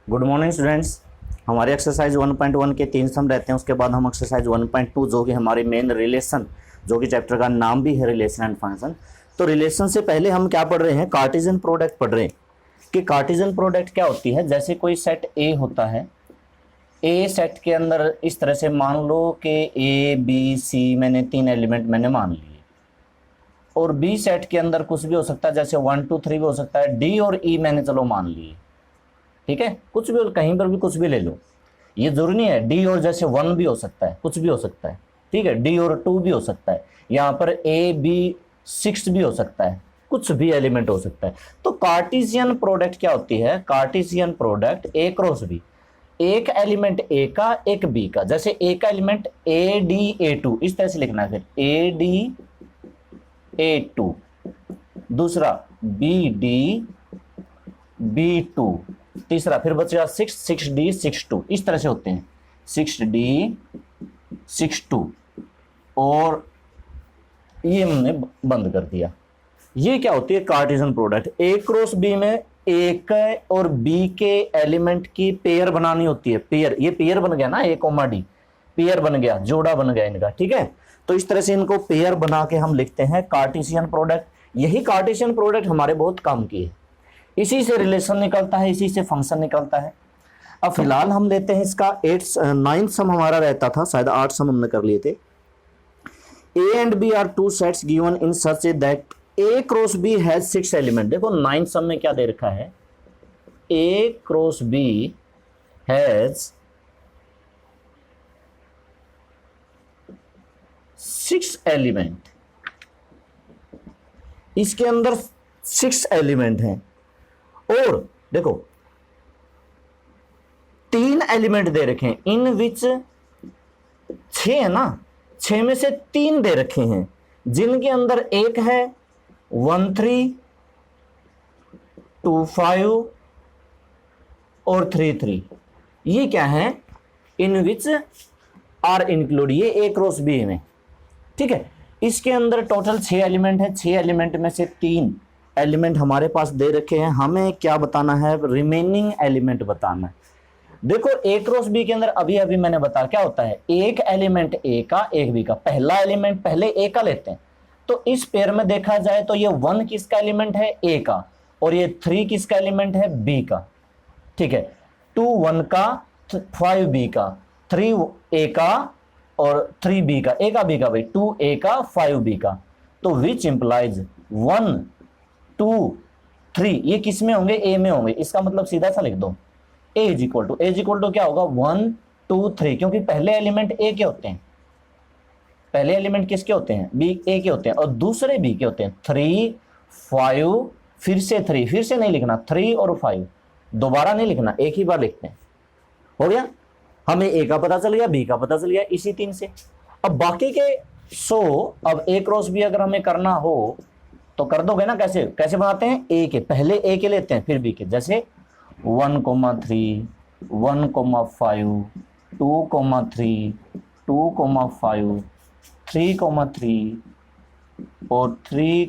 Good morning students. हमारे exercise 1.1 के 3 सम रहते हैं। उसके बाद हम एक्सरसाइज 1.2 जो कि हमारी मेन रिलेशन, जो कि चैप्टर का नाम भी है रिलेशन एंड फंक्शन। तो रिलेशन से पहले हम क्या पढ़ रहे हैं, कार्टेशियन प्रोडक्ट पढ़ रहे हैं कि कार्टेशियन प्रोडक्ट क्या होती है। जैसे कोई सेट ए होता है, ए सेट के अंदर इस तरह से मान लो कि ए बी सी मैंने 3 एलिमेंट मैंने मान लिए, और बी सेट के अंदर कुछ भी हो सकता है, जैसे 1 2 3 भी हो सकता है, डी और ई मैंने चलो मान लिए, ठीक है। कुछ भी, कहीं पर भी कुछ भी ले लो, ये जरूरी नहीं है डी और जैसे 1 भी हो सकता है, कुछ भी हो सकता है, ठीक है। डी और 2 भी हो सकता है, यहाँ पर ए बी 6 भी हो सकता है, कुछ भी एलिमेंट हो सकता है। तो कार्टेशियन प्रोडक्ट क्या होती है, Cartesian product a cross b, एक एलिमेंट ए का एक बी का, जैसे ए का element a d a two, इस तरह से लिखना है, फिर ए डी ए टू, दूसरा बी डी बी टू, तीसरा फिर बचेगा 6 डी 6 टू, इस तरह से होते हैं 6 डी 6 टू, और ये हमने बंद कर दिया। ये क्या होती है, Cartesian product. A cross B में ए के और बी के एलिमेंट की पेयर बनानी होती है। पेयर, ये पेयर बन गया ना, ए कोमा डी पेयर बन गया, जोड़ा बन गया इनका, ठीक है। तो इस तरह से इनको पेयर बना के हम लिखते हैं कार्टेशियन प्रोडक्ट। यही कार्टेशियन प्रोडक्ट हमारे बहुत काम की है, इसी से रिलेशन निकलता है, इसी से फंक्शन निकलता है। अब फिलहाल हम लेते हैं इसका 9th सम हमारा रहता था, शायद 8 सम हमने कर लिए थे। A and b are two sets given in such that A cross b has 6 element. देखो 9th सम में क्या दे रखा है, ए क्रॉस बी हैज 6 एलिमेंट, इसके अंदर 6 एलिमेंट हैं। और देखो 3 एलिमेंट दे रखे हैं, इन विच 6 है ना, 6 में से 3 दे रखे हैं, जिनके अंदर एक है 1 3 2 5 और 3 3। ये क्या है, इन विच आर इंक्लूड, ये ए क्रॉस बी में, ठीक है। इसके अंदर टोटल 6 एलिमेंट है, 6 एलिमेंट में से 3 एलिमेंट हमारे पास दे रखे हैं। हमें क्या बताना है, रिमेनिंग एलिमेंट बताना है। देखो ए क्रॉस बी के अंदर अभी अभी मैंने बताया क्या होता है, एक एलिमेंट ए का एक बी का, पहला एलिमेंट पहले ए का लेते हैं। तो इस पेयर में देखा जाए तो ये 1 किसका एलिमेंट है, ए का, और ये 3 किसका एलिमेंट है, बी का, ठीक है। 2 1 का, 5 बी का, 3 ए का और 3 बी का, ए का बी का भाई, 2 ए का 5 बी का। तो विच इंप्लाइज 1 2 3 ये किस में होंगे, ए में होंगे। इसका मतलब सीधा सा लिख दो, ए इज इक्वल टू क्या होगा, 1 2 3, क्योंकि पहले एलिमेंट ए के होते हैं, पहले एलिमेंट किसके होते हैं, बी ए के होते हैं, और दूसरे बी के होते हैं। 3 5 फिर से 3, फिर से नहीं लिखना, 3 और 5 दोबारा नहीं लिखना, एक ही बार लिखते हैं। हो गया, हमें ए का पता चल गया, बी का पता चल गया, इसी 3 से। अब बाकी के 100, अब ए क्रॉस बी अगर हमें करना हो तो कर दोगे ना। कैसे कैसे बनाते हैं, ए के पहले ए के लेते हैं, फिर बी के, जैसे 1 3 1 5 2 3 2 5 3 3 और 3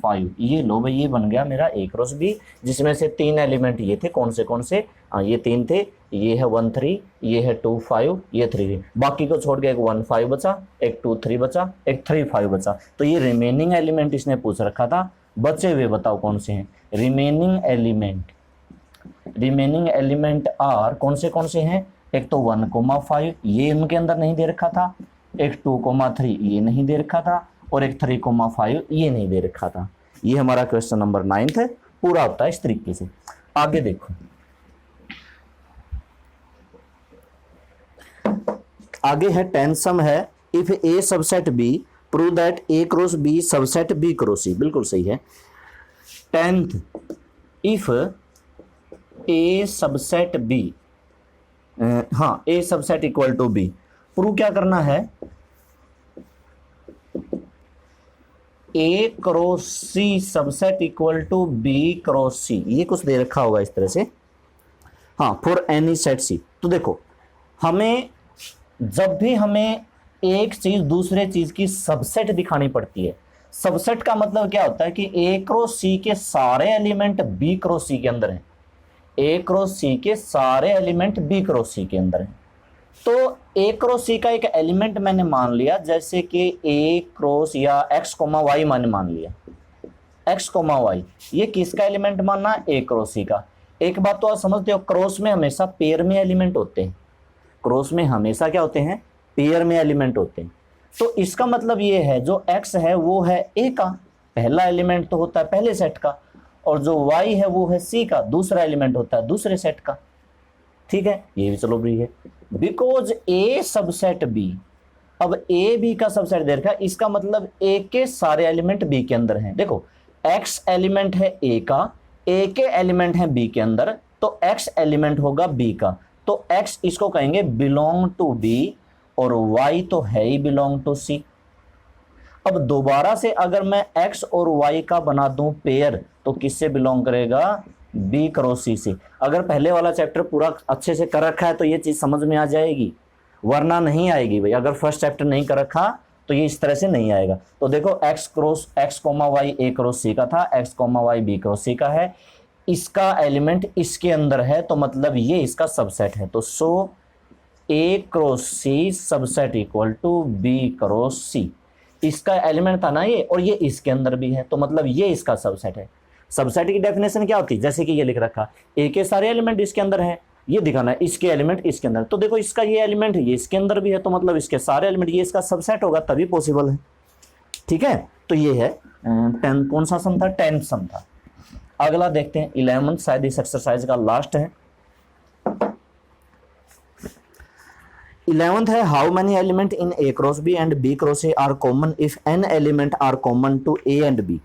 5। ये लो भाई, ये बन गया मेरा ए क्रॉस बी, जिसमें से 3 एलिमेंट ये थे, कौन से, ये 3 थे, ये है 1 3, ये है 2 5, ये 3, बाकी को छोड़ के एक 1 5 बचा, एक 2 3 बचा, एक 3 5 बचा। तो ये रिमेनिंग एलिमेंट इसने पूछ रखा था, बचे हुए बताओ कौन से हैं, रिमेनिंग एलिमेंट आर कौन से हैं, एक तो 1 5 ये उनके अंदर नहीं दे रखा था, एक 2 3 ये नहीं दे रखा था, और एक 3 5 ये नहीं दे रखा था। ये हमारा क्वेश्चन नंबर 9 है, पूरा होता है इस तरीके से। आगे देखो, आगे है 10th सम है, if A subset B prove that A cross B subset B cross C. बिल्कुल सही है। 10th, if A subset B, हाँ, A subset equal to B, prove क्या करना है, ए cross C subset equal to B cross C. ये कुछ दे रखा होगा इस तरह से, हाँ, फॉर एनी सेट सी। तो देखो, हमें जब भी हमें एक चीज दूसरे चीज की सबसेट दिखानी पड़ती है, सबसेट का मतलब क्या होता है कि ए क्रॉस सी के सारे एलिमेंट बी क्रॉस सी के अंदर हैं, ए क्रॉस सी के सारे एलिमेंट बी क्रॉस सी के अंदर हैं। तो ए क्रॉस सी का एक एलिमेंट मैंने मान लिया, जैसे कि ए क्रॉस या एक्स कोमा वाई मैंने मान लिया, एक्स कोमा वाई, ये किसका एलिमेंट मानना? ए क्रॉस सी का। एक बात तो आप समझते हो, क्रॉस में हमेशा पेयर में एलिमेंट होते हैं, क्रॉस में हमेशा क्या होते हैं? पेयर में एलिमेंट होते हैं। तो इसका मतलब ये है जो x है वो है a का पहला एलिमेंट तो होता है पहले सेट का, और जो y है वो है c का दूसरा एलिमेंट होता है दूसरे सेट का। ठीक है, ये भी चलो भी है। बिकॉज a सबसेट b, अब a b का सबसेट दे रखा है, इसका मतलब a के सारे एलिमेंट b के अंदर हैं। देखो x एलिमेंट है a का, a के एलिमेंट है b के अंदर, तो x एलिमेंट होगा b का, तो x इसको कहेंगे बिलोंग टू b, और y तो है ही बिलोंग टू c। अब दोबारा से अगर मैं x और y का बना दूं पेयर, तो किससे बिलोंग करेगा? b क्रॉस c से। अगर पहले वाला चैप्टर पूरा अच्छे से कर रखा है तो ये चीज समझ में आ जाएगी, वरना नहीं आएगी भाई। अगर फर्स्ट चैप्टर नहीं कर रखा तो ये इस तरह से नहीं आएगा। तो देखो x cross x comma y a cross c का था, x comma y b cross c का है, इसका एलिमेंट इसके अंदर है, तो मतलब ये इसका सबसेट है। तो so a cross c subset equal to b cross c, इसका एलिमेंट था ना ये, और ये इसके अंदर भी है, तो मतलब ये इसका सबसेट है। सबसेट की डेफिनेशन क्या होती है? जैसे कि ये लिख रखा, a के सारे एलिमेंट इसके अंदर है, ये दिखाना है इसके एलिमेंट इसके अंदर। तो देखो इसका ये एलिमेंट है, ये इसके अंदर भी है, तो मतलब इसके सारे एलिमेंट ये इसका सबसेट होगा, तभी पॉसिबल है। ठीक है, तो ये है 10 कौन सा सम था? 10th सम था। अगला देखते हैं 11th, शायद इस एक्सरसाइज का लास्ट है। 11th है, how many element in a cross b and b cross a are common if n element are common to a and b।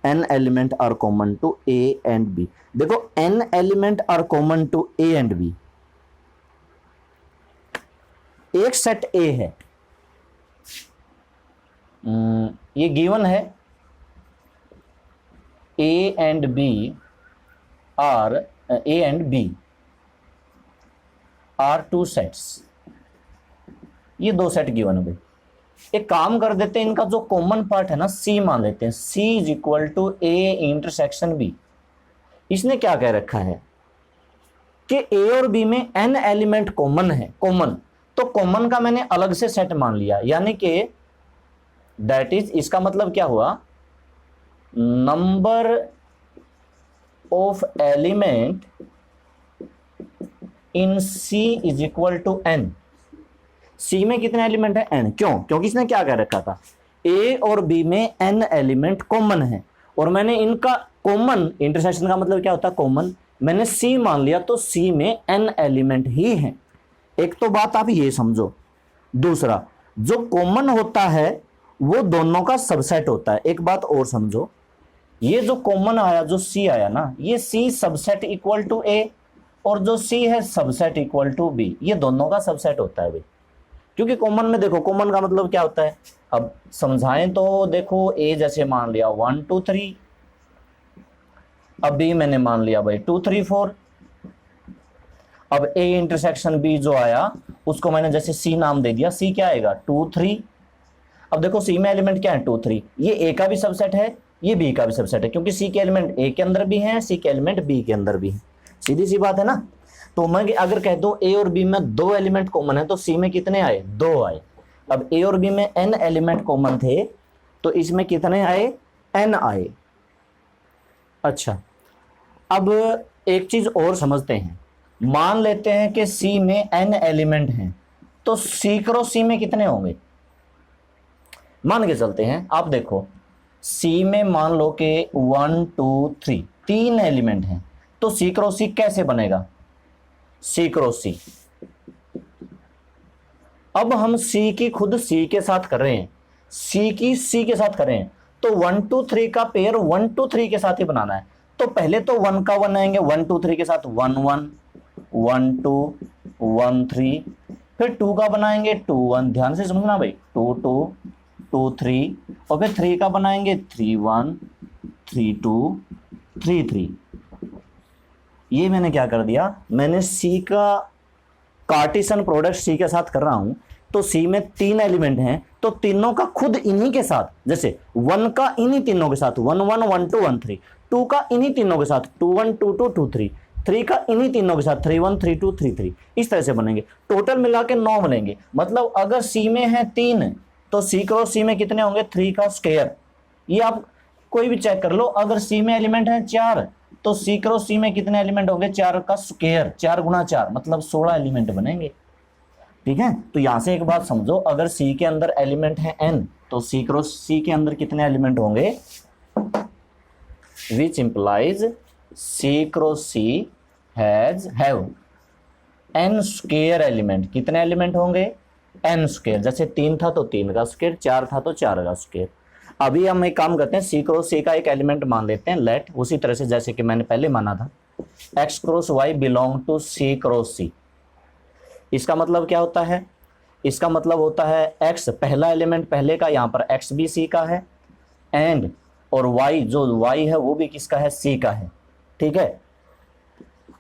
n element are common to a and b। देखो n element are common to a and b, एक set a है, ये given है a and b are a and b are two sets, ये दो set given है भाई। एक काम कर देते हैं, इनका जो कॉमन पार्ट है ना c मान लेते हैं, c is equal to a intersection b। इसने क्या कह रखा है कि a और b में n एलिमेंट कॉमन है, कॉमन, तो कॉमन का मैंने अलग से सेट मान लिया, यानी कि दैट इज, इसका मतलब क्या हुआ? Number of element in C is equal to n। C में कितने एलिमेंट है? n। क्यों? क्योंकि इसने क्या कह रखा था, A और B में n एलिमेंट कॉमन है, और मैंने इनका कॉमन, इंटरसेक्शन का मतलब क्या होता है? कॉमन। मैंने C मान लिया, तो C में n एलिमेंट ही है। एक तो बात आप ये समझो। दूसरा, जो कॉमन होता है वो दोनों का सबसेट होता है। एक बात और समझो, ये जो कॉमन आया, जो C आया ना, ये C subset equal to A, और जो C है सबसेट इक्वल टू B, ये दोनों का सबसेट होता है भाई। क्योंकि कॉमन में देखो, कॉमन का मतलब क्या होता है? अब समझाएं तो देखो, A जैसे मान लिया 1 2 3, अब B मैंने मान लिया भाई 2 3 4। अब A इंटरसेक्शन B जो आया उसको मैंने जैसे C नाम दे दिया, C क्या आएगा? 2 3। अब देखो C में एलिमेंट क्या है? 2 3, ये A का भी सबसेट है, ये B का भी सबसेट है, क्योंकि C के एलिमेंट A के अंदर भी हैं, C के एलिमेंट B के अंदर भी हैं। सीधी सी बात है ना। तो मैं अगर कह दूं A और B में दो एलिमेंट कॉमन है, तो C में कितने आए? 2 आए। अब A और B में n एलिमेंट कॉमन थे, तो इसमें कितने आए? n आए। अच्छा, अब एक चीज और समझते हैं। मान लेते हैं कि C में n एलिमेंट हैं, तो C क्रॉस C में कितने होंगे? मान के चलते हैं, आप देखो C में मान लो कि 1 2 3 3 एलिमेंट हैं, तो C क्रॉस C कैसे बनेगा? C cross C। अब हम C की खुद C के साथ कर रहे हैं, C की C के साथ कर रहे हैं, तो 1 2 3 का पेयर 1 2 3 के साथ ही बनाना है। तो पहले तो 1 का 1 आएंगे 1 2 3 के साथ, 1 1 1 2 1 3, फिर 2 का बनाएंगे 2 1, ध्यान से समझना भाई, 2 2 2 3, और फिर 3 का बनाएंगे 3 1 3 2 3 3। ये मैंने क्या कर दिया? मैंने C का कार्टेशियन प्रोडक्ट C के साथ कर रहा हूं, तो C में 3 एलिमेंट हैं, तो तीनों का खुद इन्हीं के साथ, जैसे 1 का इन्हीं तीनों के साथ 1 1 1 2 1 3, 2 का इन्हीं तीनों के साथ 2 1 2 2 2 3, 3 का इन्हीं तीनों के साथ 3 1 3 2 3 3 इस तरह से बनेंगे, टोटल मिला के 9 बनेंगे। मतलब अगर सी में है 3 तो सी क्रॉस सी में कितने होंगे, 3 का स्क्वायर। ये आप कोई भी चेक कर लो, अगर सी में एलिमेंट है 4 तो सी क्रॉस सी में कितने एलिमेंट होंगे, 4 का स्क्वायर, 4 गुना 4 मतलब 16 एलिमेंट बनेंगे। ठीक है, तो यहां से एक बात समझो, अगर सी के अंदर एलिमेंट है n तो सी क्रॉस सी के अंदर कितने एलिमेंट होंगे, which implies C cross C have n square element. कितने एलिमेंट होंगे, n स्क्वायर। जैसे 3 था तो 3 का स्क्वायर, 4 था तो 4 का स्क्वायर। अभी हम एक काम करते हैं, सी क्रॉस सी का एक एलिमेंट मान लेते हैं लेट, उसी तरह से जैसे कि मैंने पहले माना था, x cross y belong to C cross C. इसका मतलब क्या होता है, इसका मतलब होता है x पहला एलिमेंट पहले का, यहां पर x भी c का है, एंड और y जो y है वो भी किसका है, c का है। ठीक है,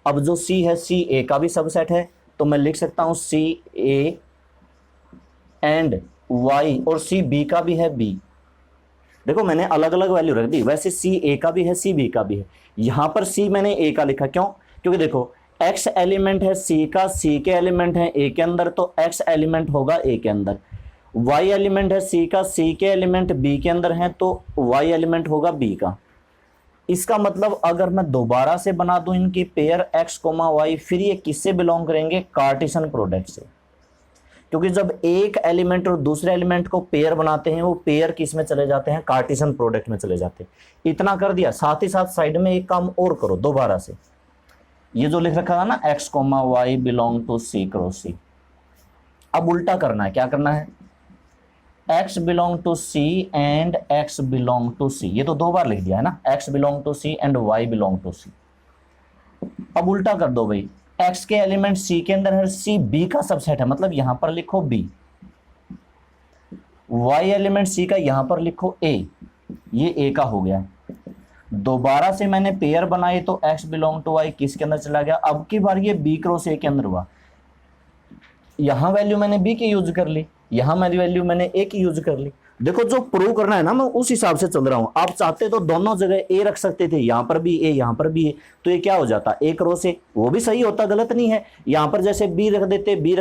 अब जो c है c a का भी सबसेट है, तो मैं लिख सकता हूं c a एंड y, और c b का भी है b। देखो मैंने अलग अलग वैल्यू रख दी, वैसे c a का भी है c b का भी है। यहां पर c मैंने a का लिखा, क्यों, क्योंकि देखो x एलिमेंट है c का, c के एलिमेंट है a के अंदर तो x एलिमेंट होगा a के अंदर, y एलिमेंट है c का, c के एलिमेंट b के अंदर है तो y एलिमेंट होगा b का। इसका मतलब अगर मैं दोबारा से बना दूं इनकी पेयर x, y, फिर ये किससे बिलोंग करेंगे, कार्टेशियन प्रोडक्ट से। क्योंकि जब एक एलिमेंट और दूसरे एलिमेंट को पेयर बनाते हैं, वो पेयर किस में चले जाते हैं, कार्टेशियन प्रोडक्ट में चले जाते हैं। इतना कर दिया, साथ ही साथ साइड में एक काम और करो दोबारा से, ये जो लिख रखा था ना x, y belong to C cross C, अब उल्टा करना है। क्या करना है, x belong to C and x belong to C, ये तो 2 बार लिख दिया है ना, x belong to C and y belong to C. अब उल्टा कर दो भाई, x के एलिमेंट c के अंदर है, c b का सबसेट है, मतलब यहां पर लिखो b, y एलिमेंट c का यहां पर लिखो a, ये a का हो गया। दोबारा से मैंने पेयर बनाई तो x बिलोंग टू y किसके अंदर चला गया, अब की बार ये b क्रॉस a के अंदर हुआ। यहां वैल्यू मैंने b की यूज कर ली, यहां मेरी वैल्यू मैंने a की यूज कर ली। देखो जो प्रूव करना है ना, मैं उस हिसाब से चल रहा हूं। आप चाहते तो दोनों जगह a रख सकते थे, यहां पर भी a यहां पर भी a, तो ये क्या हो जाता, a क्रॉस a, वो भी सही होता, गलत नहीं है। यहां पर जैसे b रख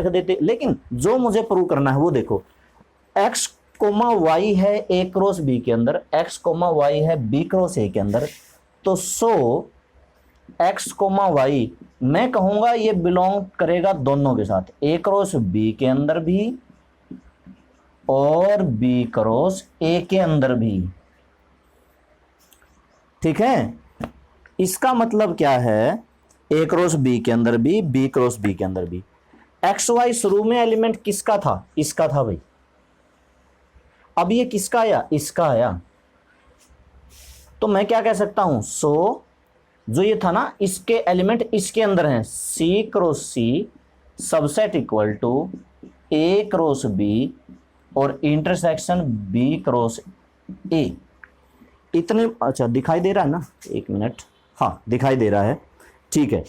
देते, लेकिन जो मुझे प्रूव करना है वो देखो, x, y है a क्रॉस b के अंदर, x, y है b क्रॉस a के अंदर, तो सो x, y मैं कहूंगा ये बिलोंग करेगा दोनों के साथ, a क्रॉस b के अंदर भी और b क्रॉस a के अंदर भी। ठीक है, इसका मतलब क्या है, a क्रॉस b के अंदर भी, b क्रॉस b के अंदर भी। x, y शुरू में एलिमेंट किसका था, इसका था भाई। अब ये किसका आया, इसका आया, तो मैं क्या कह सकता हूं, सो जो ये था ना, इसके एलिमेंट इसके अंदर हैं, c cross c subset equal to a cross b और इंटरसेक्शन b क्रॉस a। इतने, अच्छा दिखाई दे रहा है ना, 1 मिनट, हाँ दिखाई दे रहा है, ठीक है।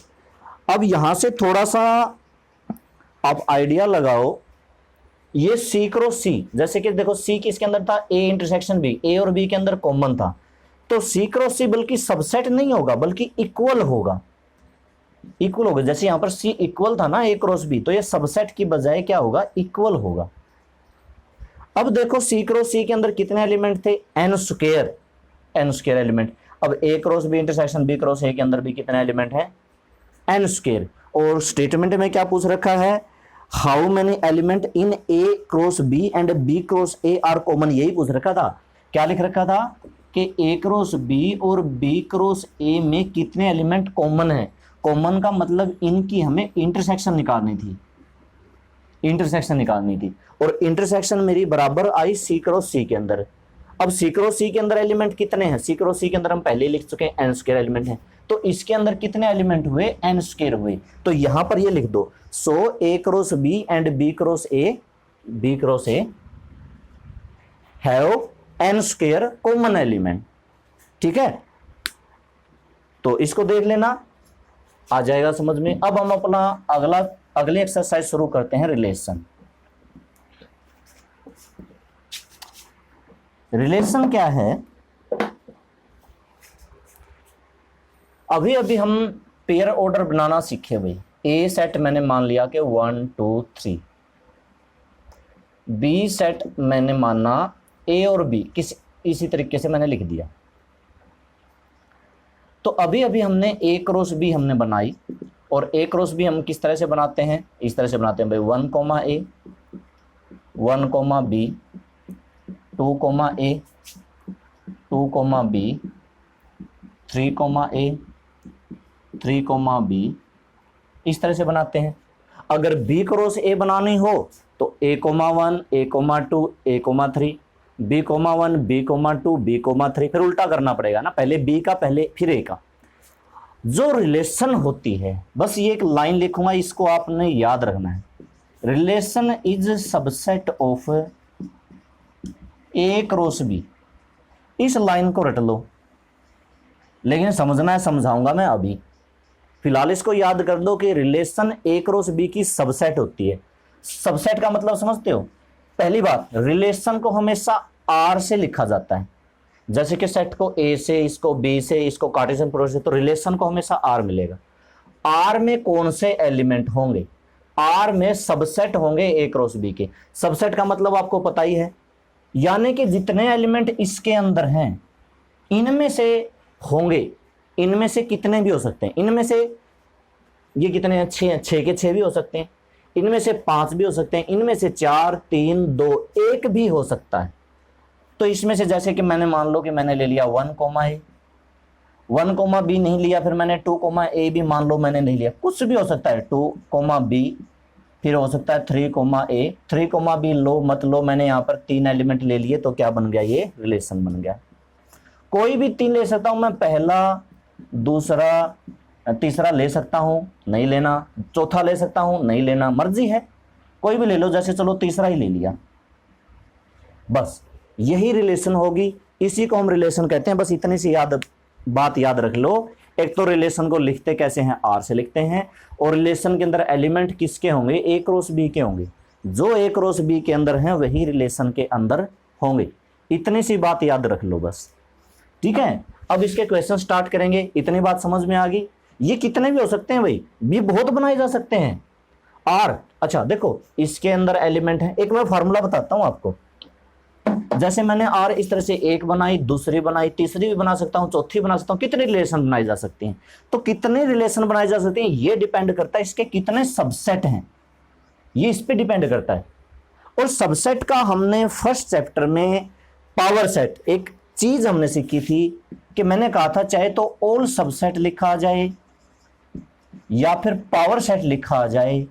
अब यहां से थोड़ा सा आप आइडिया लगाओ, ये c क्रॉस c, जैसे कि देखो c किसके अंदर था, a इंटरसेक्शन b, a और b के अंदर कॉमन था, तो c क्रॉस c बल्कि सबसेट नहीं होगा बल्कि इक्वल होगा, इक्वल होगा। जैसे यहां पर c इक्वल था ना a क्रॉस b, तो ये सबसेट की बजाय क्या होगा, इक्वल होगा। अब देखो c क्रॉस c के अंदर कितने एलिमेंट थे, n स्क्वायर एलिमेंट। अब a cross b intersection b cross a के अंदर भी कितने एलिमेंट है, n स्क्वायर। और स्टेटमेंट में क्या पूछ रखा है, how many element in a cross b and b cross a are common, यही पूछ रखा था। क्या लिख रखा था कि a क्रॉस b और b क्रॉस a में कितने एलिमेंट कॉमन है। कॉमन का मतलब इनकी हमें इंटरसेक्शन निकालनी थी, और इंटरसेक्शन मेरी बराबर आई c क्रॉस c के अंदर। अब c क्रॉस c के अंदर एलिमेंट कितने हैं, c क्रॉस c के अंदर हम पहले ही लिख चुके हैं n स्क्वायर एलिमेंट हैं, तो इसके अंदर कितने एलिमेंट हुए, n स्क्वायर हुए। तो यहां पर ये लिख दो, सो a cross b and b cross a have n square common element. ठीक है, तो इसको देख लेना, आ जाएगा समझ में। अब हम अपना अगले एक्सरसाइज शुरू करते हैं, रिलेशन क्या है, अभी हम पेयर ऑर्डर बनाना सीखे भाई। ए सेट मैंने मान लिया कि 1 2 3, बी सेट मैंने माना ए और बी, इसी तरीके से मैंने लिख दिया। तो अभी अभी हमने ए क्रॉस बी हमने बनाई, और ए क्रॉस बी हम किस तरह से बनाते हैं, इस तरह से बनाते हैं भाई, 1 कॉमा ए, 1 कॉमा बी, 2 कॉमा ए, 2 कॉमा बी, 3 कॉमा ए, 3 कॉमा बी, इस तरह से बनाते हैं। अगर बी क्रॉस ए बनानी हो तो A comma 1, A comma 2, A comma 3, B comma 1, B comma 2, B comma 3, फिर उल्टा करना पड़ेगा ना, पहले बी का पहले फिर ए का। जो रिलेशन होती है, बस ये एक लाइन लिखूंगा, इसको आपने याद रखना है। Relation is subset of A cross B, इस लाइन को रट लो, लेकिन समझना है, समझाऊंगा मैं अभी। फिलहाल इसको याद कर दो कि रिलेशन ए क्रॉस बी की सबसेट होती है। सबसेट का मतलब समझते हो? पहली बात, रिलेशन को हमेशा आर से लिखा जाता है, जैसे कि सेट को ए से, इसको बी से, इसको कार्टेशियन प्रोडक्ट से, तो रिलेशन को हमेशा आर मिलेगा। आर में कौन से एलिमेंट होंगे? आर में सबसेट होंगे ए क्रॉस बी के। सबसेट का मतलब आपको पता ही है, यानी कि जितने एलिमेंट इसके अंदर हैं इनमें से होंगे, इनमें से कितने भी हो सकते हैं, इनमें से ये कितने हैं, 6 के 6 भी हो सकते हैं, इनमें से 5 भी हो सकते हैं, इनमें से 4 3 2 1 भी हो सकता है। तो इसमें से जैसे कि मैंने मान लो कि मैंने ले लिया 1 कॉमा ए, 1 कॉमा बी नहीं लिया, फिर मैंने 2 कॉमा ए भी मान लो मैंने नहीं लिया, कुछ भी हो सकता है, 2 कॉमा बी, फिर हो सकता है 3 कॉमा ए, 3 कॉमा बी लो मत लो, मैंने यहाँ पर 3 एलिमेंट ले लिए, तो क्या बन गया, ये रिलेशन बन गया। कोई भी 3 ले सकता हूं मैं, पहला, दूसरा, तीसरा ले सकता हूं, नहीं लेना, चौथा ले सकता हूं, नहीं लेना, मर्जी है, कोई भी ले लो, जैसे चलो तीसरा ही ले लिया, बस यही रिलेशन होगी, इसी को हम रिलेशन कहते हैं। बस इतनी सी बात याद रख लो। एक तो रिलेशन को लिखते कैसे हैं, आर से लिखते हैं, और रिलेशन के अंदर एलिमेंट किसके होंगे, ए क्रॉस बी के होंगे, जो ए क्रॉस बी के अंदर हैं वही रिलेशन के अंदर होंगे। इतनी सी बात याद रख लो बस, ठीक है। अब इसके क्वेश्चन स्टार्ट करेंगे। इतनी बात समझ में आ गई? ये कितने भी हो सकते हैं भाई, भी बहुत बनाए जा सकते हैं। आर, अच्छा देखो इसके अंदर एलिमेंट है, एक मैं फार्मूला बताता हूं आपको। जैसे मैंने आर इस तरह से एक बनाई, दूसरी बनाई, तीसरी भी बना सकता हूं, चौथी बना सकता हूं, कितने रिलेशन बनाए जा सकते हैं। तो कितने रिलेशन बनाए जा सकते हैं ये डिपेंड करता है इसके कितने सबसेट हैं, ये इस पे डिपेंड करता है। और सबसेट का हमने फर्स्ट चैप्टर में पावर सेट एक चीज हमने सीखी थी कि मैंने कहा था चाहे तो ऑल सबसेट लिखा जाए या फिर पावर सेट लिखा जाए,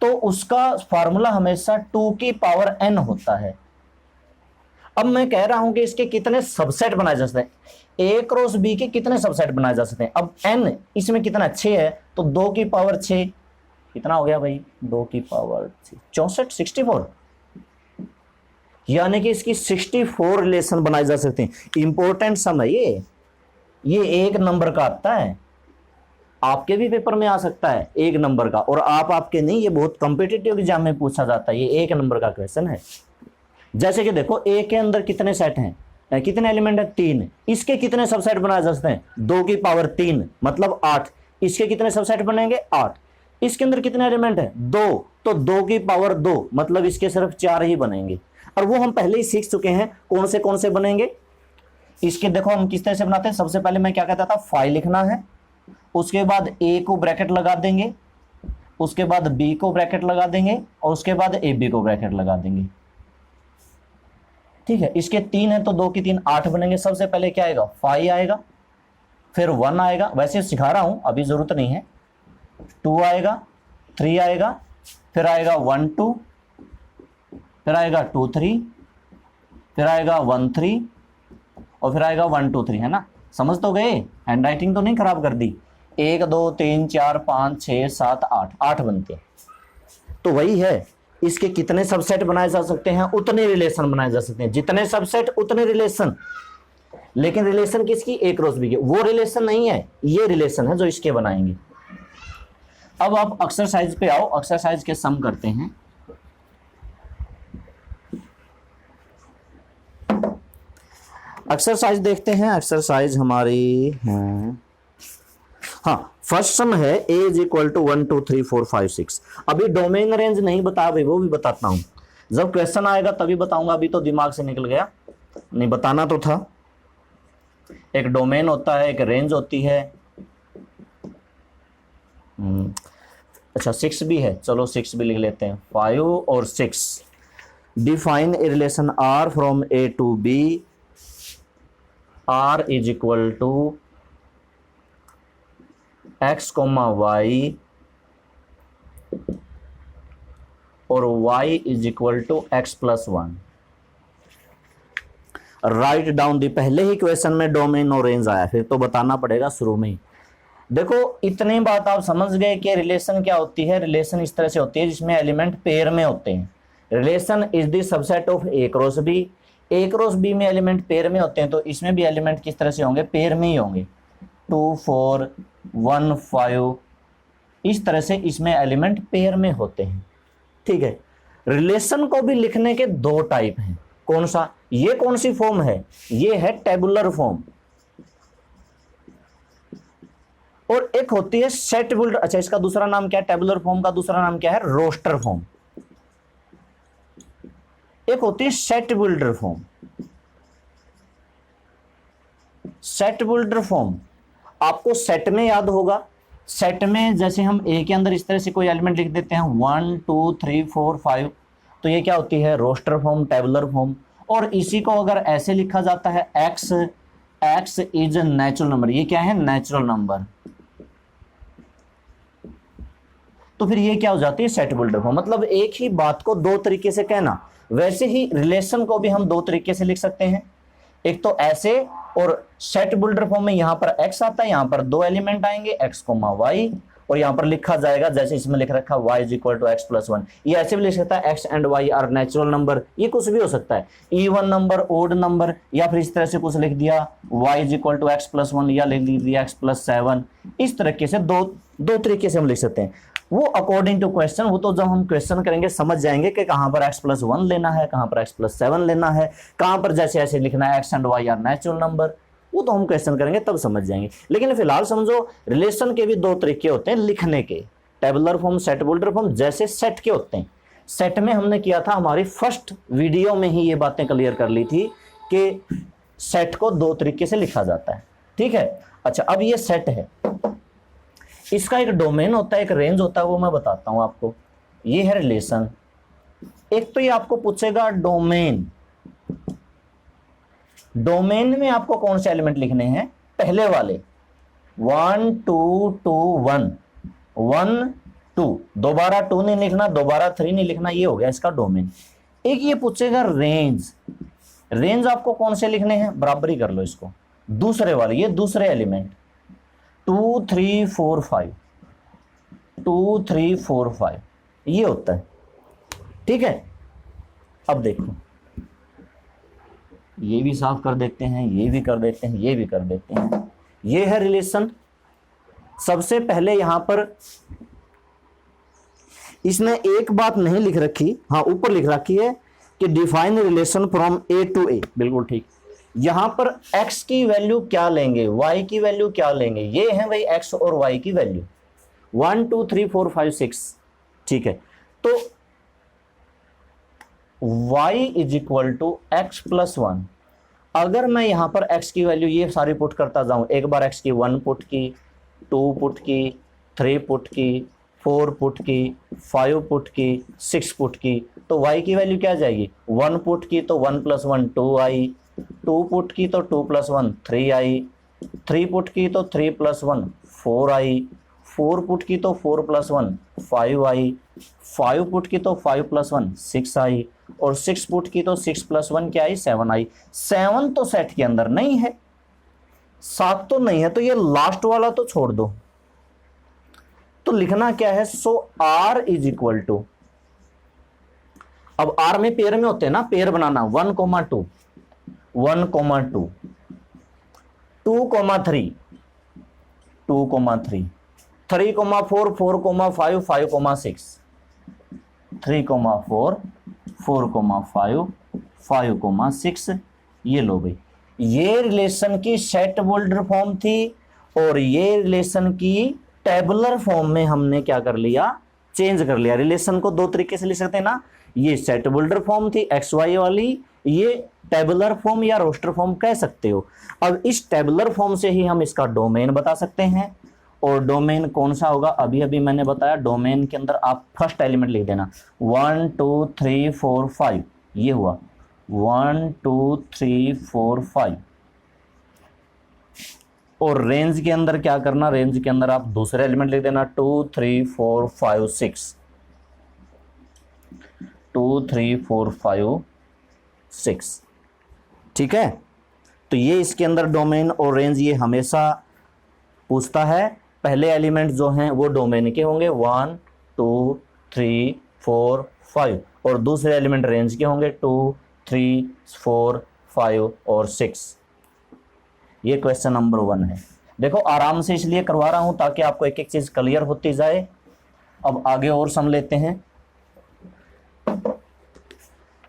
तो उसका फार्मूला हमेशा 2 की पावर n होता है। अब मैं कह रहा हूं कि इसके कितने सबसेट बनाए जा सकते हैं, ए क्रॉस बी के कितने सबसेट बनाए जा सकते हैं। अब n इसमें कितना 6 है, तो 2 की पावर 6 कितना हो गया भाई, 2 की पावर 64, 64, यानी कि इसकी 64 रिलेशन बनाए जा सकते हैं। इंपॉर्टेंट सम है ये 1 नंबर का आता है, आपके भी पेपर में आ सकता है 1 नंबर का, और आपके नहीं, ये बहुत कॉम्पिटिटिव एग्जाम में पूछा जाता है, ये 1 नंबर का क्वेश्चन है। जैसे कि देखो ए के अंदर कितने सेट हैं, कितने एलिमेंट है, 3, इसके कितने सबसेट बनाए जा सकते हैं, 2 की पावर 3 मतलब 8, इसके कितने सबसेट बनेंगे 8, इसके अंदर कितने एलिमेंट है 2, तो 2 की पावर 2 मतलब इसके सिर्फ 4 ही बनेंगे, और वो हम पहले ही सीख चुके हैं कौन से बनेंगे। इसके देखो हम किस तरह से बनाते हैं, सबसे पहले मैं क्या कहता था, फाइव लिखना है, उसके बाद ए को ब्रैकेट लगा देंगे, उसके बाद बी को ब्रैकेट लगा देंगे, और उसके बाद ए बी को ब्रैकेट लगा देंगे, ठीक है। इसके 3 है तो 2 की 3 8 बनेंगे। सबसे पहले क्या आएगा, 5 आएगा, फिर 1 आएगा, वैसे सिखा रहा हूं अभी जरूरत नहीं है, 2 आएगा, 3 आएगा, फिर आएगा 1 2, फिर आएगा 2 3, फिर आएगा 1 3, और फिर आएगा 1 2 3, है ना। समझ तो गए, हैंड राइटिंग तो नहीं खराब कर दी। 1 2 3 4 5 6 7 8, 8 बनते हैं। तो वही है, इसके कितने सबसेट बनाए जा सकते हैं, उतने रिलेशन बनाए जा सकते हैं, जितने सबसेट उतने रिलेशन। लेकिन रिलेशन किसकी, ए क्रॉस बी की, वो रिलेशन नहीं है, ये रिलेशन है जो इसके बनाएंगे। अब आप एक्सरसाइज पे आओ, एक्सरसाइज के सम करते हैं। एक्सरसाइज देखते हैं, एक्सरसाइज हमारी है हाँ, फर्स्ट सम है a इज इक्वल टू 1 2 3 4 5 6। अभी डोमेन रेंज नहीं बताया भाई, वो भी बताता हूं, जब क्वेश्चन आएगा तभी बताऊंगा, अभी तो दिमाग से निकल गया, नहीं बताना तो था। एक डोमेन होता है, एक रेंज होती है। अच्छा 6 भी है, चलो 6 भी लिख लेते हैं। 5 और 6 define a relation R from A to B, R is equal to x, y और y is equal to x plus 1। Write down the, पहले ही क्वेश्चन में डोमेन और रेंज आया, फिर तो बताना पड़ेगा शुरू में ही। देखो इतनी बात आप समझ गए कि रिलेशन क्या होती है। रिलेशन इस तरह से होती है जिसमें एलिमेंट पेयर में होते हैं। Relation is the subset of A cross B. A cross B में एलिमेंट पेयर में होते हैं, तो इसमें भी एलिमेंट किस तरह से होंगे, पेयर में ही होंगे। 2 4 1 5 इस तरह से इसमें एलिमेंट पेयर में होते हैं। ठीक है, रिलेशन को भी लिखने के दो टाइप हैं। कौन सा, ये कौन सी फॉर्म है, ये है टेबुलर फॉर्म, और एक होती है सेट बिल्डर। अच्छा इसका दूसरा नाम क्या है, टेबुलर फॉर्म का दूसरा नाम क्या है, रोस्टर फॉर्म। एक होती है set builder form. Set builder form आपको सेट में याद होगा। सेट में जैसे हम ए के अंदर इस तरह से कोई एलिमेंट लिख देते हैं 1 2 3 4 5, तो ये क्या होती है, रोस्टर फॉर्म, टेबुलर फॉर्म। और इसी को अगर ऐसे लिखा जाता है x इज नेचुरल नंबर, ये क्या है, नेचुरल नंबर, तो फिर ये क्या हो जाती है, सेट बिल्डर फॉर्म। मतलब एक ही बात को दो तरीके से कहना। वैसे ही रिलेशन को भी हम दो तरीके से लिख सकते हैं, एक तो ऐसे, और सेट बिल्डर फॉर्म में यहां पर x आता है, यहां पर दो एलिमेंट आएंगे x, y, और यहां पर लिखा जाएगा जैसे इसमें लिख रखा y is equal to x plus 1। ये ऐसे भी लिख सकता है x and y are natural number, ये कुछ भी हो सकता है, इवन नंबर, ओड नंबर, या फिर इस तरह से कुछ लिख दिया y is equal to x plus 1, या लिख दिया x प्लस 7। इस तरीके से दो तरीके से हम लिख सकते हैं। वो अकॉर्डिंग टू क्वेश्चन, वो तो जब हम क्वेश्चन करेंगे समझ जाएंगे कि कहां पर x प्लस 1 लेना है, कहां पर x प्लस 7 लेना है, कहां पर जैसे ऐसे लिखना है x and y are natural number, वो तो हम क्वेश्चन करेंगे तब समझ जाएंगे। लेकिन फिलहाल समझो रिलेशन के भी दो तरीके होते हैं लिखने के, tabular form, set builder form, जैसे सेट के होते हैं। सेट में हमने किया था, हमारी फर्स्ट वीडियो में ही ये बातें क्लियर कर ली थी कि सेट को दो तरीके से लिखा जाता है। ठीक है, अच्छा अब ये सेट है, इसका एक डोमेन होता है, एक रेंज होता है, वो मैं बताता हूं आपको। ये है रिलेशन। एक तो ये आपको पूछेगा डोमेन, डोमेन में आपको कौन से एलिमेंट लिखने हैं, पहले वाले 1 2 2 1 1 2, दोबारा 2 नहीं लिखना, दोबारा 3 नहीं लिखना, ये हो गया इसका डोमेन। एक ये पूछेगा रेंज, रेंज आपको कौन से लिखने हैं, बराबरी कर लो इसको, दूसरे वाले, ये दूसरे एलिमेंट 2 3 4 5 2 3 4 5 ये होता है। ठीक है, अब देखो ये भी साफ कर देते हैं, ये भी कर देते हैं, ये भी कर देते हैं। ये है रिलेशन। सबसे पहले यहां पर इसने एक बात नहीं लिख रखी, हाँ ऊपर लिख रखी है कि define relation from A to A, बिल्कुल ठीक। यहां पर x की वैल्यू क्या लेंगे, y की वैल्यू क्या लेंगे, ये है भाई x और y की वैल्यू 1 2 3 4 5 6। ठीक है, तो y is equal to x plus 1। अगर मैं यहां पर x की वैल्यू ये सारी पुट करता जाऊं, एक बार x की 1 पुट की, 2 पुट की, 3 पुट की, 4 पुट की, 5 पुट की, 6 पुट की, तो y की वैल्यू क्या जाएगी, 1 पुट की तो 1 प्लस 1 2 आई, 2 पुट की तो 2 प्लस 1 3 आई, 3 पुट की तो 3 प्लस 1 4 आई, 4 पुट की तो 4 प्लस 1 5 आई, 5 पुट की तो 5 प्लस 1 6 आई, और 6 पुट की तो 6 प्लस 1 क्या आई, 7 आई। 7 तो सेट के अंदर नहीं है, 7 तो नहीं है, तो ये लास्ट वाला तो छोड़ दो। तो लिखना क्या है, सो R इज इक्वल टू, अब R में पेयर में होते हैं ना, पेयर बनाना 1 2 1 2 2 3 2 3 3 4 4 5 5 6 3 4 4 5 5 6। ये लो भाई, ये रिलेशन की सेट बिल्डर फॉर्म थी, और ये रिलेशन की टेबुलर फॉर्म में हमने क्या कर लिया, चेंज कर लिया। रिलेशन को दो तरीके से लिख सकते हैं ना, ये सेट बिल्डर फॉर्म थी एक्स वाई वाली, ये टेबुलर फॉर्म या रोस्टर फॉर्म कह सकते हो। अब इस टेबुलर फॉर्म से ही हम इसका डोमेन बता सकते हैं, और डोमेन कौन सा होगा, अभी अभी मैंने बताया, डोमेन के अंदर आप फर्स्ट एलिमेंट लिख देना 1 2 3 4 5, ये हुआ 1 2 3 4 5। और रेंज के अंदर क्या करना, रेंज के अंदर आप दूसरा एलिमेंट लिख देना 2 3 4 5 6, 2 3 4 5 6, ठीक है। तो ये इसके अंदर डोमेन और रेंज ये हमेशा पूछता है, पहले एलिमेंट जो हैं वो डोमेन के होंगे 1 2 3 4 5, और दूसरे एलिमेंट रेंज के होंगे 2 3 4 5 और 6। ये क्वेश्चन नंबर 1 है। देखो आराम से इसलिए करवा रहा हूं ताकि आपको एक एक चीज क्लियर होती जाए। अब आगे और सम लेते हैं।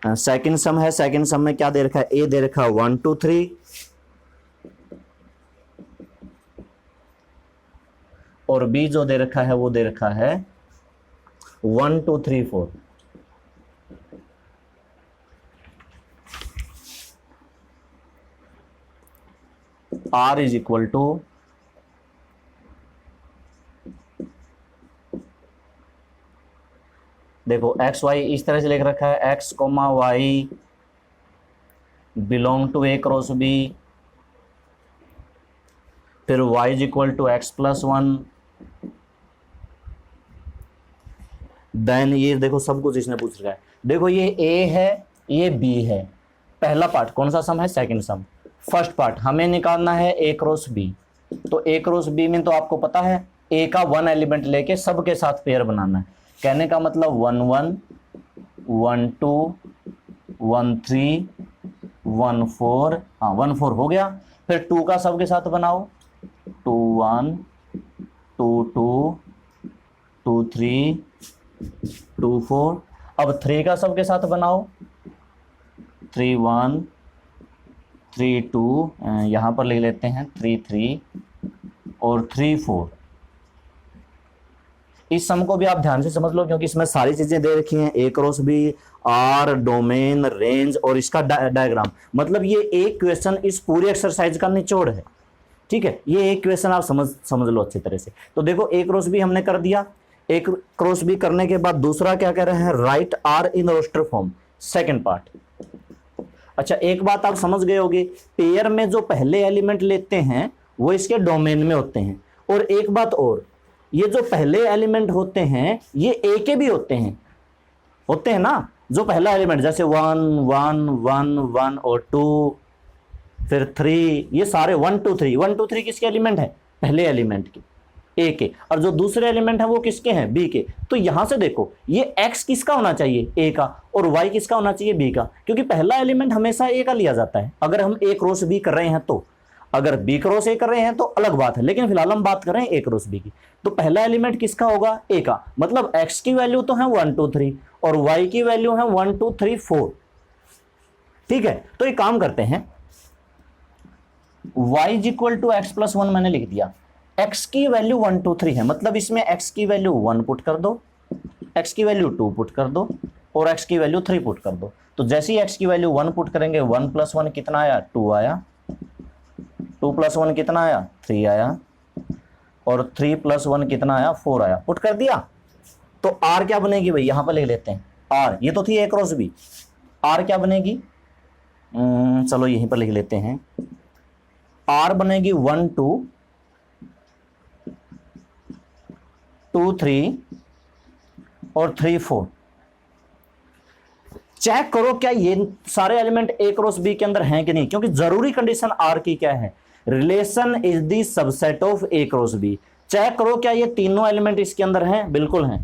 सेकंड सम है। सेकंड सम में क्या दे रखा है, ए दे रखा है 1 2 3, और बी जो दे रखा है वो दे रखा है 1 2 3 4। R इज इक्वल टू देखो एक्स वाई इस तरह से लिख रखा है, x comma y belong to A cross B, फिर y is equal to x plus 1, then ये देखो सब कुछ इसने पूछ रखा है। देखो ये a है, ये b है। पहला पार्ट कौन सा सम है, सेकंड सम। फर्स्ट पार्ट हमें निकालना है a क्रॉस b, तो a क्रॉस b में तो आपको पता है a का 1 एलिमेंट लेके सब के साथ पेयर बनाना है। कहने का मतलब 1 1 1 2 1 3 1 4, हाँ 1 4 हो गया। फिर 2 का सब के साथ बनाओ, 2 1 2 2 2 3 2 4। अब 3 का सब के साथ बनाओ, 3 1 3 2, यहाँ पर लिख लेते हैं 3 3 और 3 4। इस सम को भी आप ध्यान से समझ लो क्योंकि इसमें सारी चीजें दे रखी हैं, A cross B, R, domain, range और इसका डायग्राम। मतलब ये एक क्वेश्चन इस पूरी एक्सरसाइज का निचोड़ है, ठीक है। ये एक क्वेश्चन आप समझ लो अच्छी तरह से। तो देखो ए क्रॉस बी हमने कर दिया, ए क्रॉस बी करने के बाद दूसरा क्या कह रहे हैं, write R in roster form, second part. अच्छा एक बात आप समझ गए होगे, पेयर में जो पहले एलिमेंट लेते हैं वो इसके डोमेन में होते हैं। और एक बात और, ये जो पहले एलिमेंट होते हैं ये ए के भी होते हैं ना। जो पहला एलिमेंट जैसे 1 1 1 1 और 2 फिर 3, ये सारे 1 2 3 1 2 3 किसके एलिमेंट है, पहले एलिमेंट के, ए के। और जो दूसरे एलिमेंट है वो किसके हैं, बी के। तो यहां से देखो ये x किसका होना चाहिए, ए का, और y किसका होना चाहिए, बी का, क्योंकि पहला एलिमेंट हमेशा ए का लिया जाता है अगर हम ए क्रॉस बी कर रहे हैं तो। अगर बी क्रॉस ए कर रहे हैं तो अलग बात है, लेकिन फिलहाल हम बात कर रहे हैं ए क्रॉस बी की। तो पहला एलिमेंट किसका होगा, ए का। मतलब x की वैल्यू तो है 1 2 3 और y की वैल्यू है 1 2 3 4, ठीक है। तो एक काम करते हैं, y is equal to x plus 1 मैंने लिख दिया, x की वैल्यू 1 2 3 है, मतलब इसमें x की वैल्यू 1 पुट कर दो, x की वैल्यू 2 पुट कर दो और x की वैल्यू 3 पुट कर दो। तो जैसे ही x की वैल्यू 1 पुट करेंगे, 1 प्लस 1 कितना आया, 2 आया, 2 प्लस 1 कितना आया, 3 आया, और 3 प्लस 1 कितना आया, 4 आया। पुट कर दिया तो r क्या बनेगी भाई, यहां पर लिख लेते हैं r, ये तो थी ए क्रॉस बी, r क्या बनेगी, चलो यहीं पर लिख लेते हैं, r बनेगी 1 2 2 3 और 3 4। चेक करो क्या ये सारे एलिमेंट ए क्रॉस बी के अंदर हैं कि नहीं, क्योंकि जरूरी कंडीशन आर की क्या है, relation is the subset of A cross B. Check करो क्या ये तीनों एलिमेंट इसके अंदर हैं, बिल्कुल हैं।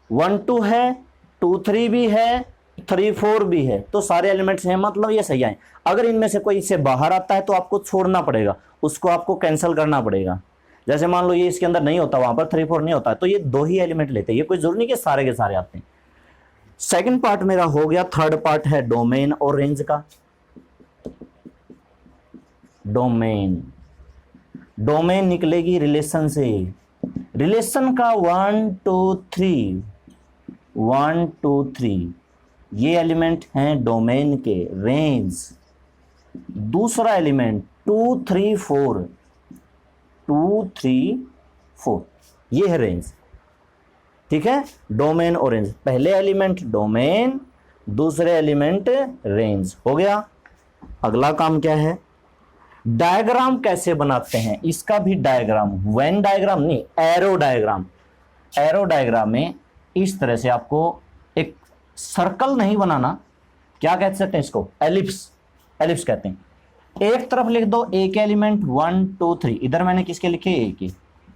1 2 है, 2 3 भी है, 3 4 भी है, तो सारे एलिमेंट्स हैं, मतलब ये सही है। अगर इनमें से कोई इससे बाहर आता है तो आपको छोड़ना पड़ेगा, उसको आपको कैंसिल करना पड़ेगा। जैसे मान लो ये इसके अंदर नहीं होता, वहां पर 3 4 नहीं होता, तो ये 2 ही एलिमेंट लेते हैं, ये कोई जरूरी नहीं कि सारे के सारे आते हैं। सेकंड पार्ट मेरा हो गया। थर्ड पार्ट है डोमेन और रेंज का। डोमेन डोमेन निकलेगी रिलेशन से। रिलेशन का 1 2 3 1 2 3 ये एलिमेंट हैं डोमेन के, रेंज। दूसरा एलिमेंट 2 3 4 2 3 4 ये है रेंज। ठीक है, डोमेन और रेंज, पहले एलिमेंट डोमेन, दूसरे एलिमेंट रेंज, हो गया। अगला काम क्या है, डायग्राम कैसे बनाते हैं, इसका भी डायग्राम, वेन डायग्राम नहीं, एरो डायग्राम। एरो डायग्राम में इस तरह से आपको एक सर्कल नहीं बनाना, क्या कह सकते हैं इसको, एलिप्स, एलिप्स कहते हैं। एक तरफ लिख दो ए के एलिमेंट 1 2 3, इधर मैंने किसके लिखे, ए के,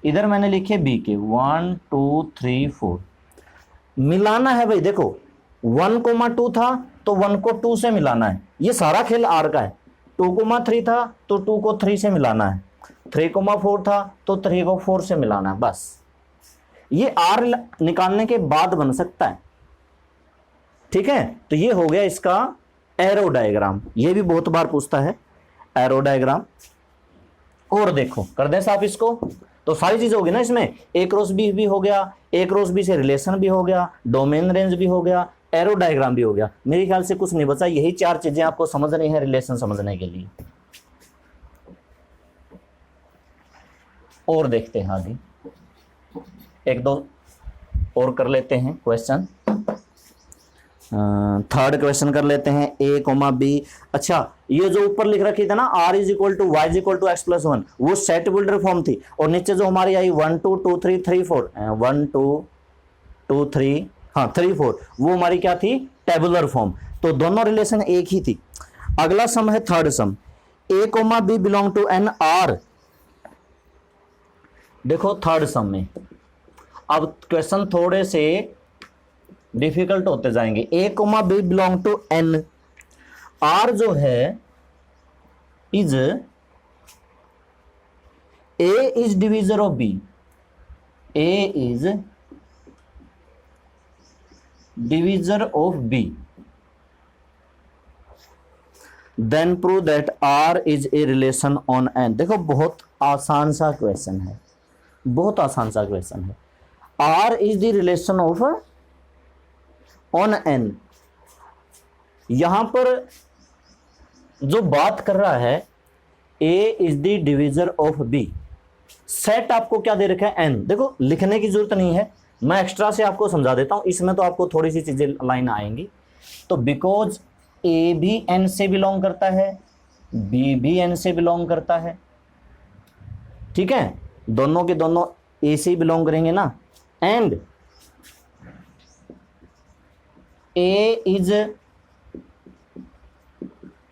इधर मैंने लिखे बी के, 1 2 3 4। मिलाना है भाई, देखो 1,2 था तो 1 को 2 से मिलाना है, ये सारा खेल आर का है। 2,3 था तो 2 को 3 से मिलाना है, 3,4 था तो 3 को 4 से मिलाना है, बस। ये आर निकालने के बाद बन सकता है। ठीक है, तो ये हो गया इसका एरो डायग्राम, ये भी बहुत बार पूछता है एरो डायग्राम। और देखो कर दें साफ इसको, तो सारी चीज होगी ना इसमें, ए क्रॉस बी भी हो गया, ए क्रॉस बी से रिलेशन भी हो गया, डोमेन रेंज भी हो गया, एरो डायग्राम भी हो गया। मेरे ख्याल से कुछ नहीं बचा, यही 4 चीजें आपको समझनी है रिलेशन समझने के लिए। और देखते हैं आगे, एक दो और कर लेते हैं क्वेश्चन। थर्ड क्वेश्चन कर लेते हैं, ए कोमा बी। अच्छा, ये जो ऊपर लिख रखी थी ना r is equal to y is equal to x plus 1, वो सेट बिल्डर फॉर्म थी। और नीचे जो हमारी आई 1 2 2 3 3 4 1 2 2 3 हाँ 3 4, वो हमारी क्या थी, टेबुलर फॉर्म। तो दोनों रिलेशन एक ही थी। अगला सम है third sum, A comma B belong to N R. देखो थर्ड सम में अब क्वेश्चन थोड़े से डिफिकल्ट होते जाएंगे। A comma B belong to N, R जो है is A is divisor of B, A is divisor of B, then prove that R is a relation on N. देखो बहुत आसान सा क्वेश्चन है, बहुत आसान सा क्वेश्चन है। R is the relation of on N, यहां पर जो बात कर रहा है A is the divisor of B, set आपको क्या दे रखा है, एन। देखो लिखने की जरूरत नहीं है, मैं एक्स्ट्रा से आपको समझा देता हूं, इसमें तो आपको थोड़ी सी चीजें लाइन आएंगी। तो बिकॉज ए भी एन से बिलोंग करता है, बी भी एन से बिलोंग करता है, ठीक है, दोनों के दोनों ए से बिलोंग करेंगे ना, and A is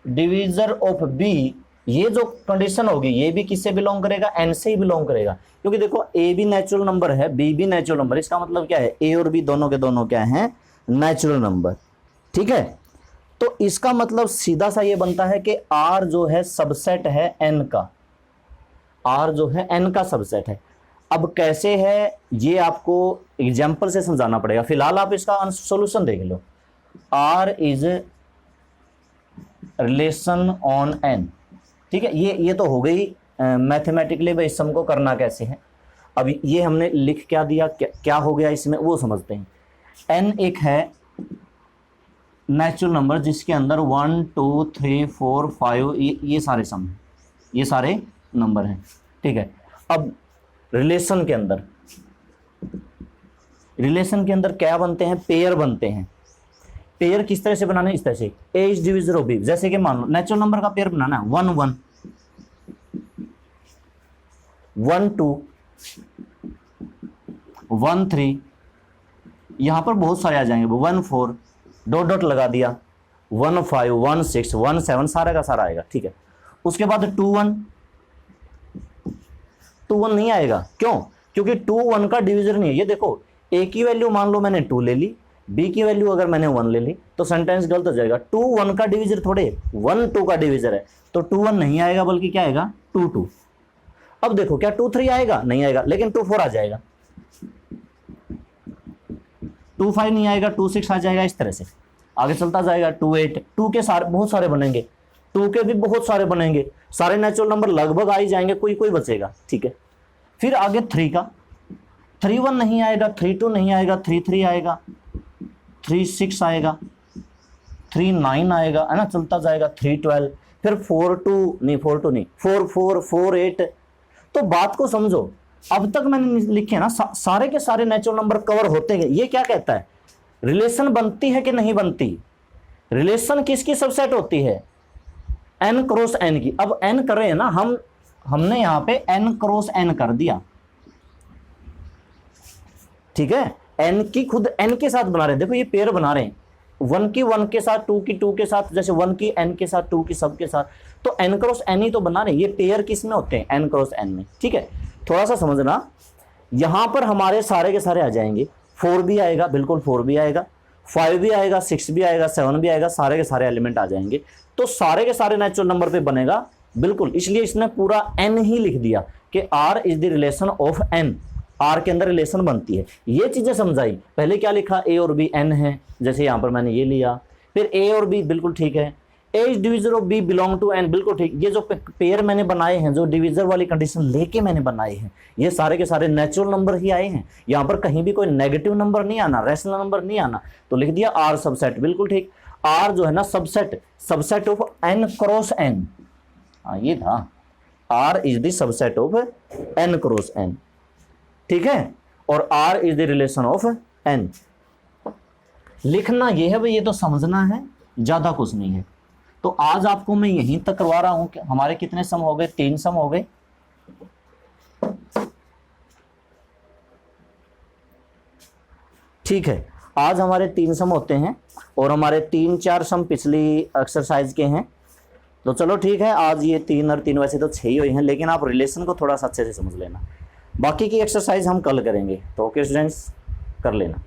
divisor of B, ये जो कंडीशन होगी ये भी किससे बिलोंग करेगा, एन से ही बिलोंग करेगा। क्योंकि देखो ए भी नेचुरल नंबर है, बी भी नेचुरल नंबर, इसका मतलब क्या है, ए और बी दोनों के दोनों क्या हैं, नेचुरल नंबर। ठीक है, तो इसका मतलब सीधा सा ये बनता है कि आर जो है सबसेट है एन का, आर जो है एन का सबसेट है। अब कैसे है ये आपको एग्जाम्पल से समझाना पड़ेगा, फिलहाल आप इसका सॉल्यूशन देख लो। R is relation on N, ठीक है, ये तो हो गई मैथमेटिकली भाई सम को करना कैसे है। अब ये हमने लिख क्या दिया, क्या हो गया इसमें वो समझते हैं। एन एक है नेचुरल नंबर जिसके अंदर 1 2 3 4 5 ये सारे सम हैं, ये सारे नंबर हैं, ठीक है। अब रिलेशन के अंदर क्या बनते हैं, पेयर बनते हैं। पेयर किस तरह से बनाना है, इस तरह से, ए इज डिविजर ऑफ बी। जैसे कि मान लो नेचुरल नंबर का पेयर बनाना है 1 1 1 2 1 3, यहां पर बहुत सारे आ जाएंगे, 1 4 डॉट डॉट लगा दिया, 1 5 1 6 1 7 सारा का सारा आएगा, ठीक है। उसके बाद 2 1 नहीं आएगा, क्यों, क्योंकि 2 1 का डिविजर नहीं है। ये देखो ए की वैल्यू मान लो मैंने 2 ले ली, बी की वैल्यू अगर मैंने 1 ले ली तो सेंटेंस गलत हो जाएगा। 2 1 का डिविजर थोड़े 1 2 का डिविजर है, तो 2 1 नहीं आएगा बल्कि क्या आएगा 2 2। अब देखो क्या 2 3 आएगा, नहीं आएगा, लेकिन 2 4 आ जाएगा, 2 5 नहीं आएगा, 2 6 आ जाएगा, इस तरह से आगे चलता जाएगा। 2 8, 2 के सारे बहुत सारे बनेंगे, 2 के भी बहुत सारे बनेंगे, सारे नेचुरल नंबर लगभग आ ही जाएंगे, कोई कोई बचेगा, ठीक है। फिर आगे 3 का, 3 1 नहीं आएगा, 3 2 नहीं आएगा, 3 3 आएगा, 3 6 आएगा, 3 9 आएगा, है ना, चलता जाएगा, 3 12, फिर 4 2 नहीं 4 4 4 8। तो बात को समझो, अब तक मैंने लिखे ना सारे के सारे नेचुरल नंबर कवर होते हैं। ये क्या कहता है, रिलेशन बनती है कि नहीं बनती, रिलेशन किसकी सबसेट होती है, n क्रॉस n की। अब n कर रहे हैं ना हमने यहां पे n क्रॉस n कर दिया, ठीक है, n की खुद n के साथ बना रहे हैं, देखो ये पेयर बना रहे हैं, 1 की 1 के साथ, 2 की 2 के साथ, जैसे 1 की n के साथ, 2 की सब के साथ, तो n क्रॉस n ही तो बना रहे हैं। ये पेयर किस में होते हैं, n क्रॉस n में, ठीक है। थोड़ा सा समझना, यहां पर हमारे सारे के सारे आ जाएंगे, 4 भी आएगा, बिल्कुल 4 भी आएगा, 5 भी आएगा, 6 भी आएगा, 7 भी आएगा, सारे के सारे एलिमेंट आ जाएंगे। तो सारे के सारे नेचुरल नंबर पे बनेगा, बिल्कुल, इसलिए इसने पूरा n ही लिख दिया कि r is the relation of n, r के अंदर रिलेशन बनती है। ये चीजें समझाई। पहले क्या लिखा, a और b n है, जैसे यहां पर मैंने ये लिया, फिर a और b, बिल्कुल ठीक है, a is divisor of b belong to n, बिल्कुल ठीक। ये जो पेयर मैंने बनाए हैं, जो डिविजर वाली कंडीशन लेके मैंने बनाए हैं, ये सारे के सारे नेचुरल नंबर ही आए हैं। यहां पर कहीं भी कोई नेगेटिव नंबर नहीं आना, रैशनल नंबर नहीं आना, तो लिख दिया r सबसेट, बिल्कुल ठीक। r जो है ना subset of n cross n, ये था, r is the subset of n cross n, ठीक है, और r is the relation of n। लिखना ये है भाई, ये तो समझना है, ज्यादा कुछ नहीं है। तो आज आपको मैं यहीं तक करवा रहा हूं कि हमारे कितने सम हो गए, 3 सम हो गए, ठीक है। आज हमारे 3 सम होते हैं और हमारे 3-4 सम पिछली एक्सरसाइज के हैं। तो चलो ठीक है, आज ये 3 और 3 वैसे तो 6 ही हुए हैं, लेकिन आप रिलेशन को थोड़ा सा अच्छे से समझ लेना। बाकी की एक्सरसाइज हम कल करेंगे, तो ओके स्टूडेंट्स, कर लेना।